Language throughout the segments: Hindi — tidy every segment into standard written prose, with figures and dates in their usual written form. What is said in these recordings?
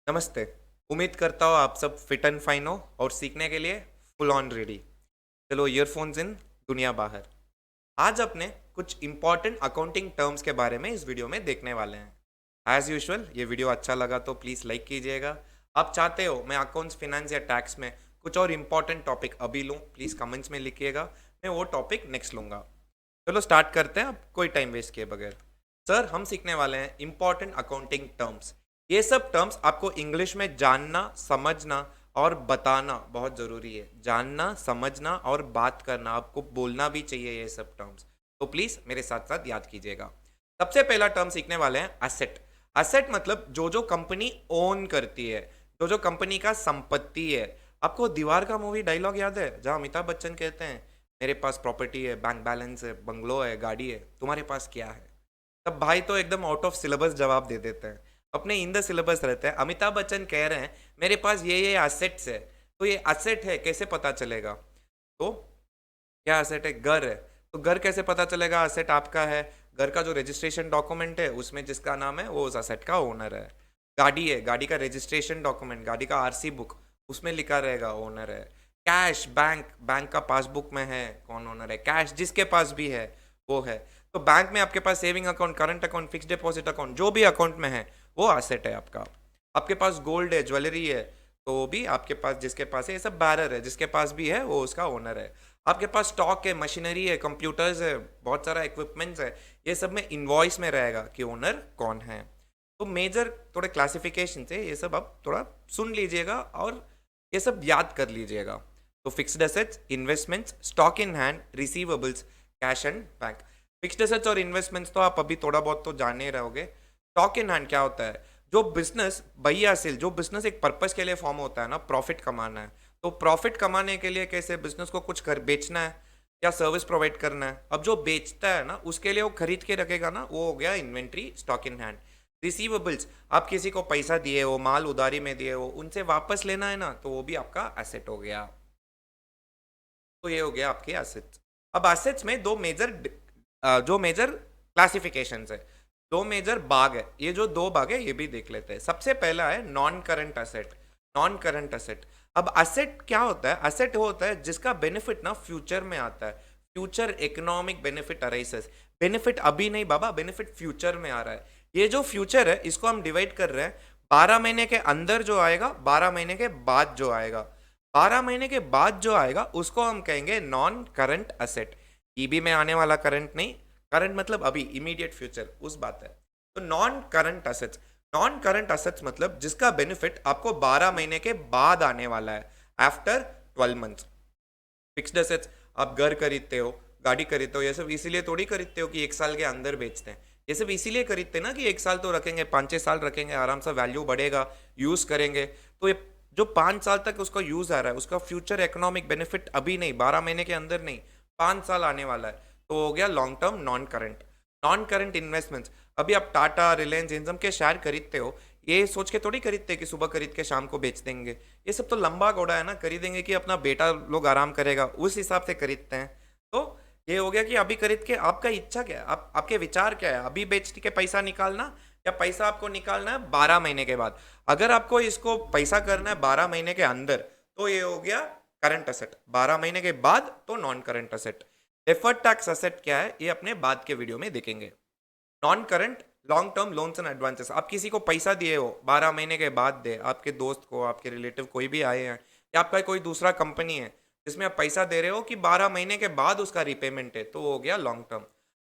नमस्ते। उम्मीद करता हूँ आप सब फिट एंड फाइन हो और सीखने के लिए फुल ऑन रेडी। चलो ईयरफोन्स इन, दुनिया बाहर। आज अपने कुछ इंपॉर्टेंट अकाउंटिंग टर्म्स के बारे में इस वीडियो में देखने वाले हैं। एज यूजुअल ये वीडियो अच्छा लगा तो प्लीज़ लाइक कीजिएगा। आप चाहते हो मैं अकाउंट्स फिनेंस या टैक्स में कुछ और इंपॉर्टेंट टॉपिक अभी लूँ, प्लीज़ कमेंट्स में लिखिएगा, मैं वो टॉपिक नेक्स्ट लूँगा। चलो स्टार्ट करते हैं अब कोई टाइम वेस्ट किए बगैर। सर हम सीखने वाले हैं इंपॉर्टेंट अकाउंटिंग टर्म्स। ये सब टर्म्स आपको इंग्लिश में जानना, समझना और बताना बहुत ज़रूरी है। जानना, समझना और बात करना, आपको बोलना भी चाहिए ये सब टर्म्स। तो प्लीज़ मेरे साथ साथ याद कीजिएगा। सबसे पहला टर्म सीखने वाले हैं एसेट। एसेट मतलब जो जो कंपनी ओन करती है, जो जो कंपनी का संपत्ति है। आपको दीवार का मूवी डायलॉग याद है जहाँ अमिताभ बच्चन कहते हैं मेरे पास प्रॉपर्टी है, बैंक बैलेंस है, बंगलो है, गाड़ी है, तुम्हारे पास क्या है? तब भाई तो एकदम आउट ऑफ सिलेबस जवाब दे देते हैं, अपने इन द सिलेबस रहते हैं। अमिताभ बच्चन कह रहे हैं मेरे पास ये एसेट्स है, तो ये एसेट है कैसे पता चलेगा? तो क्या एसेट है? घर है। तो घर कैसे पता चलेगा एसेट आपका है? घर का जो रजिस्ट्रेशन डॉक्यूमेंट है उसमें जिसका नाम है वो उस एसेट का ओनर है। गाड़ी है, गाड़ी का रजिस्ट्रेशन डॉक्यूमेंट, गाड़ी का आरसी बुक, उसमें लिखा रहेगा ओनर है। कैश, बैंक, बैंक का पासबुक में है कौन ओनर है। कैश जिसके पास भी है वो है। तो बैंक में आपके पास saving account, current account, fix deposit account, जो भी अकाउंट में है वो एसेट है आपका। आपके पास गोल्ड है, ज्वेलरी है, तो वो भी आपके पास, जिसके पास है, ये सब बैरर है, जिसके पास भी है वो उसका ओनर है। आपके पास स्टॉक है, मशीनरी है, कंप्यूटर्स है, बहुत सारा इक्विपमेंट्स है, ये सब में इनवॉइस में रहेगा कि ओनर कौन है। तो मेजर थोड़े क्लासिफिकेशन है, ये सब आप थोड़ा सुन लीजिएगा और ये सब याद कर लीजिएगा। तो fixed assets, investments, stock in hand, receivables, cash and bank. Fixed assets और इन्वेस्टमेंट्स तो आप अभी थोड़ा बहुत तो जान ही रहोगे। स्टॉक इन हैंड क्या होता है? जो बिजनेस बहियासिल, जो बिजनेस एक पर्पस के लिए फॉर्म होता है ना, प्रॉफिट कमाना है। तो प्रॉफिट कमाने के लिए कैसे बिजनेस को कुछ कर बेचना है या सर्विस प्रोवाइड करना है। अब जो बेचता है ना उसके लिए वो खरीद के रखेगा ना, वो हो गया inventory, stock in hand. Receivables, आप किसी को पैसा दिए हो, माल उधारी में दिए हो, उनसे वापस लेना है ना, तो वो भी आपका एसेट हो गया। तो ये हो गया आपके एसेट्स। अब एसेट्स में जो मेजर क्लासिफिकेशंस है, दो मेजर भाग है। ये जो दो भाग है ये भी देख लेते हैं। सबसे पहला है non current asset. Non current asset, अब एसेट क्या होता है? एसेट वो होता है जिसका बेनिफिट ना फ्यूचर में आता है। Future economic benefit arises. Benefit अभी नहीं बाबा, बेनिफिट फ्यूचर में आ रहा है। ये जो फ्यूचर है इसको हम डिवाइड कर रहे हैं 12 महीने के अंदर जो आएगा, 12 महीने के बाद जो आएगा। 12 महीने के बाद जो आएगा उसको हम कहेंगे नॉन करंट एसेट। ईबी में आने वाला करंट नहीं, करंट मतलब अभी इमीडिएट फ्यूचर, उस बात है। तो non current assets, non current assets मतलब जिसका बेनिफिट आपको 12 महीने के बाद आने वाला है, आफ्टर 12 मंथ्स। फिक्स्ड एसेट्स, आप घर खरीदते हो, गाड़ी खरीदते हो, ये सब इसीलिए थोड़ी खरीदते हो कि 1 साल के अंदर बेचते हैं। ये सब इसीलिए खरीदते हैं ना कि 1 साल तो रखेंगे, 5-6 साल रखेंगे, आराम से वैल्यू बढ़ेगा, यूज करेंगे। तो ये जो 5 साल तक उसका यूज आ रहा है उसका फ्यूचर इकोनॉमिक बेनिफिट अभी नहीं, 12 महीने के अंदर नहीं, 5 साल आने वाला है, तो हो गया long term non current. Non current investments, अभी आप टाटा, रिलायंस, इन सब के शेयर खरीदते हो, ये सोच के थोड़ी खरीदते कि सुबह खरीद के शाम को बेच देंगे। ये सब तो लंबा घोड़ा है ना, खरीदेंगे कि अपना बेटा लोग आराम करेगा, उस हिसाब से खरीदते हैं। तो ये हो गया कि अभी खरीद के आपका इच्छा क्या है, आपके विचार क्या है, अभी बेच के पैसा निकालना या पैसा आपको निकालना है 12 महीने के बाद। अगर आपको इसको पैसा करना है 12 महीने के अंदर तो ये हो गया करंट असेट, 12 महीने के बाद तो non current asset. Deferred tax asset क्या है ये अपने बाद के वीडियो में देखेंगे। Non current long term loans and advances, आप किसी को पैसा दिए हो, 12 महीने के बाद दे, आपके दोस्त को, आपके रिलेटिव कोई भी आए हैं, या आपका कोई दूसरा कंपनी है जिसमें आप पैसा दे रहे हो कि 12 महीने के बाद उसका रिपेमेंट है, तो हो गया long term.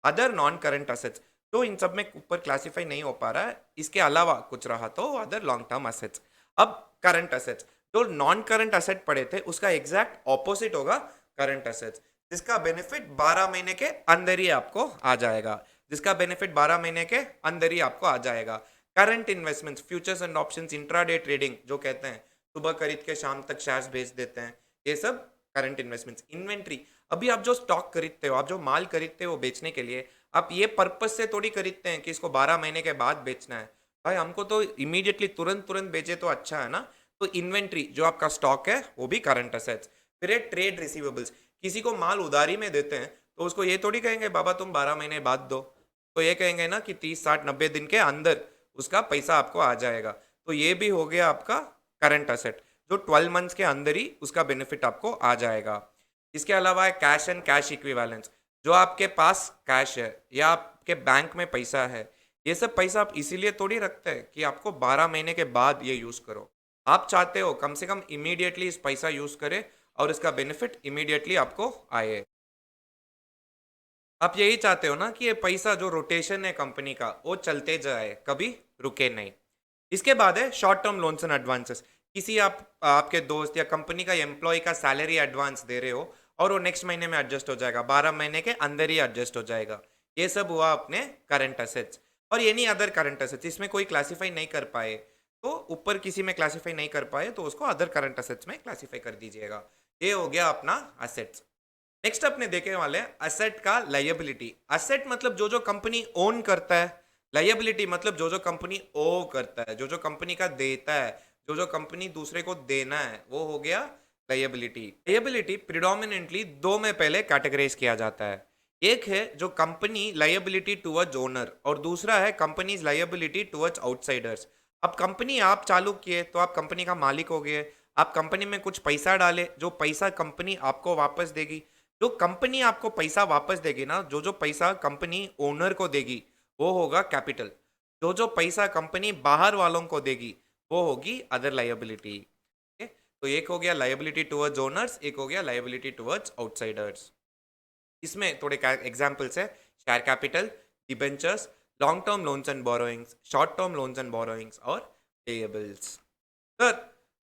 Other non current assets, तो इन सब में ऊपर क्लासीफाई नहीं हो पा रहा है, इसके अलावा कुछ रहा तो अदर लॉन्ग टर्म असेट्स। अब करंट असेट्स, जो नॉन करंट असेट पड़े थे उसका एग्जैक्ट ऑपोजिट होगा करंट असेट्स, जिसका बेनिफिट 12 महीने के अंदर ही आपको आ जाएगा, जिसका बेनिफिट 12 महीने के अंदर ही आपको आ जाएगा। Current investments, futures and options, intraday trading जो कहते हैं, सुबह खरीद के शाम तक शेयर्स बेच देते हैं, ये सब करंट इन्वेस्टमेंट्स। इन्वेंट्री, अभी आप जो स्टॉक खरीदते हो, आप जो माल खरीदते हो बेचने के लिए, आप ये पर्पस से थोड़ी खरीदते हैं कि इसको 12 महीने के बाद बेचना है। भाई हमको तो इमीडिएटली तुरंत तुरंत बेचे तो अच्छा है ना। तो इन्वेंट्री जो आपका स्टॉक है वो भी करंट असेट्स। फिर है ट्रेड रिसीवेबल्स, किसी को माल उधारी में देते हैं तो उसको ये थोड़ी कहेंगे बाबा तुम 12 महीने बाद दो, तो ये कहेंगे ना कि 30, 60, 90 दिन के अंदर उसका पैसा आपको आ जाएगा। तो ये भी हो गया आपका करंट असेट, जो 12 मंथ्स के अंदर ही उसका बेनिफिट आपको आ जाएगा। इसके अलावा है कैश एंड कैश इक्विवेलेंस, जो आपके पास कैश है या आपके बैंक में पैसा है, ये सब पैसा आप इसीलिए थोड़ी रखते हैं कि आपको 12 महीने के बाद ये यूज करो। आप चाहते हो कम से कम इमीडिएटली इस पैसा यूज करे और इसका बेनिफिट इमीडिएटली आपको आए। आप यही चाहते हो ना कि ये पैसा जो रोटेशन है कंपनी का वो चलते जाए, कभी रुके नहीं। इसके बाद है short term loans and advances. किसी आपके दोस्त या कंपनी का एम्प्लॉय का सैलरी एडवांस दे रहे हो और वो नेक्स्ट महीने में एडजस्ट हो जाएगा, 12 महीने के अंदर ही एडजस्ट हो जाएगा। ये सब हुआ अपने करंट असेट्स। और एनी अदर करंट असेट्स, इसमें कोई क्लासीफाई नहीं कर पाए तो ऊपर किसी में क्लासीफाई नहीं कर पाए तो उसको अदर करंट असेट्स में क्लासीफाई कर दीजिएगा। ये हो गया अपना असेट्स। नेक्स्ट अपने देखने वाले हैं असेट का लायबिलिटी। असेट मतलब जो जो कंपनी ओन करता है, लायबिलिटी मतलब जो जो कंपनी ओ करता है, जो जो कंपनी का देता है, जो जो कंपनी दूसरे को देना है, वो हो गया लायबिलिटी। लायबिलिटी प्रिडोमिनेंटली दो में पहले कैटेगराइज किया जाता है। एक है जो कंपनी लायबिलिटी टुवर्ड्स ओनर और दूसरा है कंपनीज लायबिलिटी टुवर्ड्स आउटसाइडर्स। अब कंपनी आप चालू किए तो आप कंपनी का मालिक हो गए। आप कंपनी में कुछ पैसा डाले, जो पैसा कंपनी आपको वापस देगी। जो कंपनी आपको पैसा वापस देगी ना, जो जो पैसा कंपनी ओनर को देगी वो होगा कैपिटल। जो जो पैसा कंपनी बाहर वालों को देगी वो होगी अदर लायबिलिटी। तो एक हो गया लायबिलिटी टुवर्ड्स ओनर्स, एक हो गया लायबिलिटी टुवर्ड्स आउटसाइडर्स। इसमें थोड़े एग्जांपल्स है, share capital, debentures, long term loans and borrowings, short term loans and borrowings और पेएबल्स। सर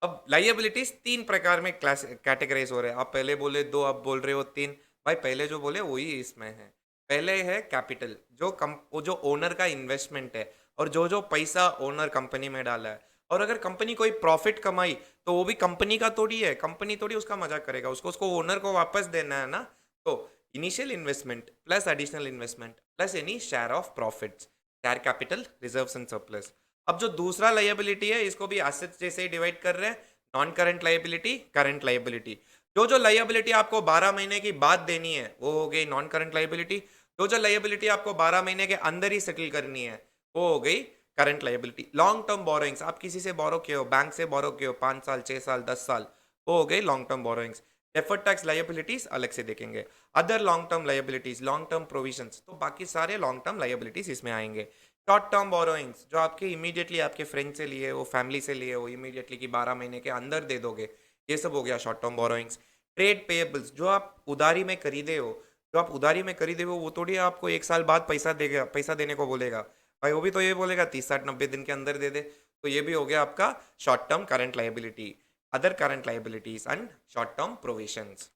अब लाइबिलिटीज तीन प्रकार में क्लास कैटेगराइज हो रहे हैं। आप पहले बोले दो, अब बोल रहे हो तीन। भाई पहले जो बोले वही इसमें है। पहले है कैपिटल, वो जो ओनर का इन्वेस्टमेंट है और जो जो पैसा ओनर कंपनी में डाला है। और अगर कंपनी कोई प्रॉफिट कमाई तो वो भी कंपनी का थोड़ी है, कंपनी थोड़ी उसका मजाक करेगा, उसको उसको ओनर को वापस देना है ना। तो initial investment plus additional investment plus any share of profits, share capital, reserves and surplus. अब जो दूसरा लायबिलिटी है इसको भी एसेट्स जैसे ही डिवाइड कर रहे हैं, non current liability, current liability. जो जो लायबिलिटी आपको 12 महीने की बाद देनी है वो हो गई नॉन करंट लायबिलिटी। जो जो लायबिलिटी आपको 12 महीने के अंदर ही सेटल करनी है वो हो गई current liability. Long term borrowings, आप किसी से बोरो किए हो, बैंक से बोरो किए हो 5 साल 6 साल 10 साल, वो हो गई long term borrowings. Deferred tax liabilities अलग से देखेंगे। Other long term liabilities, long term provisions, तो बाकी सारे लॉन्ग टर्म लायबिलिटीज इसमें आएंगे। शॉर्ट टर्म बोरोइंग्स जो आपके इमीडिएटली आपके फ्रेंड से लिए हो, फैमिली से लिए हो, इमीडिएटली की 12 महीने के अंदर दे दोगे, ये सब हो गया short term borrowings. Trade payables, जो आप उधारी में खरीदे हो, जो आप उधारी में खरीदे हो वो थोड़ी आपको 1 साल बाद पैसा देगा, पैसा देने को बोलेगा। भाई वो भी तो ये बोलेगा 30 60 90 दिन के अंदर दे दे। तो ये भी हो गया आपका short term current liability, other current liabilities and short term provisions.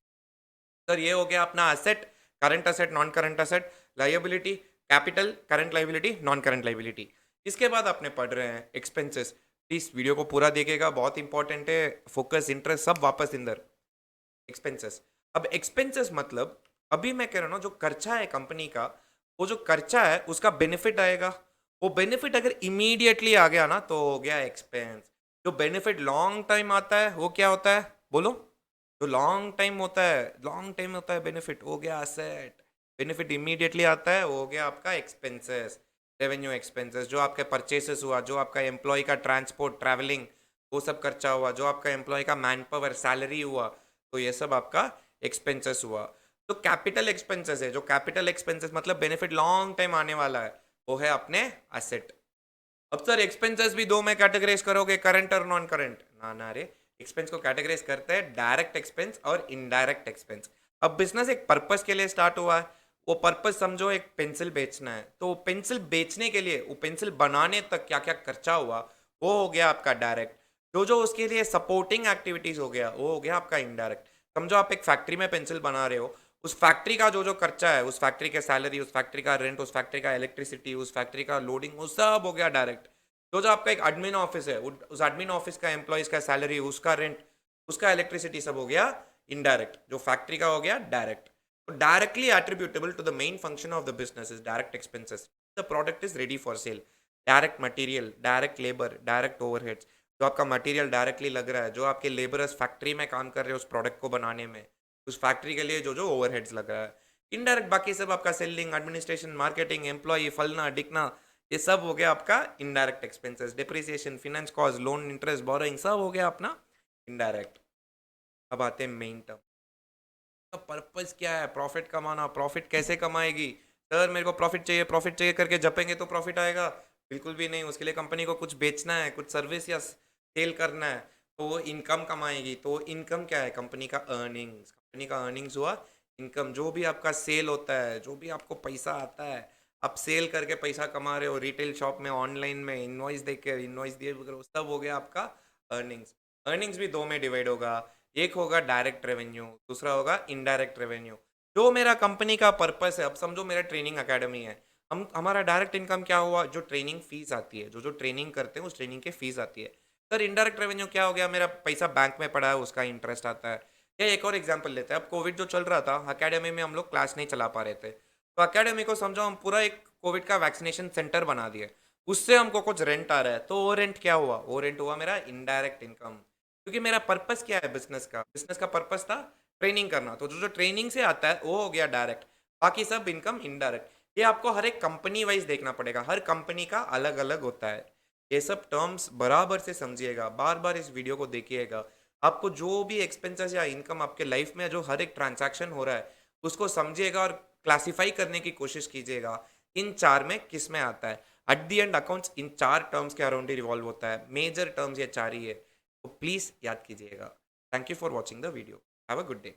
Sir ये हो गया अपना asset, current asset, non current asset, liability, capital, current liability, non current liability. इसके बाद आपने पढ़ रहे हैं एक्सपेंसेस। प्लीज वीडियो को पूरा देखिएगा, बहुत इंपॉर्टेंट है। फोकस, इंटरेस्ट सब वापस इंदर। एक्सपेंसेस, अब एक्सपेंसेस मतलब अभी मैं कह रहा हूँ ना, जो खर्चा है कंपनी का, वो जो खर्चा है उसका बेनिफिट आएगा। वो बेनिफिट अगर इमीडिएटली आ गया ना तो हो गया एक्सपेंस। जो बेनिफिट लॉन्ग टाइम आता है वो क्या होता है बोलो? जो लॉन्ग टाइम होता है, लॉन्ग टाइम होता है बेनिफिट, हो गया असेट। बेनिफिट इमीडिएटली आता है वो हो गया आपका एक्सपेंसेस, रेवेन्यू एक्सपेंसेस। जो आपके परचेसेस हुआ, जो आपका एम्प्लॉय का ट्रांसपोर्ट, ट्रैवलिंग, वो सब खर्चा हुआ, जो आपका एम्प्लॉय का मैन पावर, सैलरी हुआ, तो ये सब आपका एक्सपेंसेस हुआ। तो कैपिटल एक्सपेंसेस है, जो कैपिटल एक्सपेंसेस मतलब बेनिफिट लॉन्ग टाइम आने वाला है, वो है अपने असेट। अब सर एक्सपेंसेस भी दो में कैटेगराइज करोगे, करंट और नॉन करंट? ना ना रे, एक्सपेंस को कैटेगराइज करते हैं डायरेक्ट एक्सपेंस और इनडायरेक्ट एक्सपेंस। अब बिजनेस एक पर्पस के लिए स्टार्ट हुआ है, वो पर्पस समझो एक पेंसिल बेचना है, तो पेंसिल बेचने के लिए, वो पेंसिल बनाने तक क्या क्या खर्चा हुआ, वो हो गया आपका डायरेक्ट। जो जो उसके लिए सपोर्टिंग एक्टिविटीज हो गया वो हो गया आपका इनडायरेक्ट। समझो आप एक फैक्ट्री में पेंसिल बना रहे हो, उस फैक्ट्री का जो जो खर्चा है, उस फैक्ट्री के सैलरी, उस फैक्ट्री का रेंट, उस फैक्ट्री का इलेक्ट्रिसिटी, उस फैक्ट्री का लोडिंग, वो सब हो गया डायरेक्ट। जो जो आपका एक एडमिन ऑफिस है, उस एडमिन ऑफिस का एम्प्लॉयज का सैलरी, उसका रेंट, उसका इलेक्ट्रिसिटी, सब हो गया इनडायरेक्ट। जो फैक्ट्री का हो गया डायरेक्ट। तो directly attributable to the main function of the business is direct expenses. The product is ready for sale. Direct material, direct labour, direct overheads, जो आपका मटेरियल डायरेक्टली लग रहा है, जो आपके लेबरर्स फैक्ट्री में काम कर रहे हैं उस प्रोडक्ट को बनाने में, उस फैक्ट्री के लिए जो जो ओवरहेड्स लग रहा है। इनडायरेक्ट बाकी सब आपका सेलिंग, एडमिनिस्ट्रेशन, मार्केटिंग, एम्प्लॉय, फलना डिकना, ये सब हो गया आपका indirect expenses, depreciation, finance cost, loan interest, borrowing, सब हो गया अपना इनडायरेक्ट। अब आते हैं मेन टर्म। का पर्पस क्या है? प्रॉफिट कमाना। प्रॉफिट कैसे कमाएगी? सर मेरे को प्रॉफिट चाहिए करके जपेंगे तो प्रॉफिट आएगा? बिल्कुल भी नहीं। उसके लिए कंपनी को कुछ बेचना है, कुछ सर्विस या सेल करना है, तो वो इनकम कमाएगी। तो इनकम क्या है? कंपनी का अर्निंग्स। कंपनी का अर्निंग्स हुआ इनकम। जो भी आपका सेल होता है, जो भी आपको पैसा आता है, आप सेल करके पैसा कमा रहे हो, रिटेल शॉप में, ऑनलाइन में, इनवॉइस दे के, इनवॉइस दिए वगैरह, सब हो गया आपका अर्निंग्स। अर्निंग्स भी दो में डिवाइड होगा। एक होगा डायरेक्ट रेवेन्यू, दूसरा होगा इनडायरेक्ट रेवेन्यू। जो मेरा कंपनी का पर्पस है, अब समझो मेरा ट्रेनिंग एकेडमी है, हम हमारा डायरेक्ट इनकम क्या हुआ? जो ट्रेनिंग फीस आती है, जो जो ट्रेनिंग करते हैं उस ट्रेनिंग की फीस आती है। सर इनडायरेक्ट रेवेन्यू क्या हो गया? मेरा पैसा बैंक में पड़ा है, उसका इंटरेस्ट आता है। या एक और एग्जांपल लेते हैं। अब कोविड जो चल रहा था, अकेडमी में हम लोग क्लास नहीं चला पा रहे थे, तो अकेडमी को समझो हम पूरा एक कोविड का वैक्सीनेशन सेंटर बना दिए, उससे हमको कुछ रेंट आ रहा है, तो वो रेंट क्या हुआ? वो रेंट हुआ मेरा इनडायरेक्ट इनकम। क्योंकि मेरा पर्पस क्या है बिजनेस का? बिजनेस का पर्पस था ट्रेनिंग करना, तो जो जो ट्रेनिंग से आता है वो हो गया डायरेक्ट, बाकी सब इनकम इनडायरेक्ट। ये आपको हर एक कंपनी वाइज देखना पड़ेगा, हर कंपनी का अलग अलग होता है। ये सब टर्म्स बराबर से समझिएगा, बार बार इस वीडियो को देखिएगा। आपको जो भी एक्सपेंसेस या इनकम आपके लाइफ में जो हर एक ट्रांजैक्शन हो रहा है, उसको समझिएगा और क्लासिफाई करने की कोशिश कीजिएगा इन चार में किस में आता है। At the and accounts in चार टर्म्स के अराउंड ही रिवॉल्व होता है। मेजर टर्म्स ये चार ही है, तो प्लीज़ याद कीजिएगा। Thank you for watching the video. Have a good day.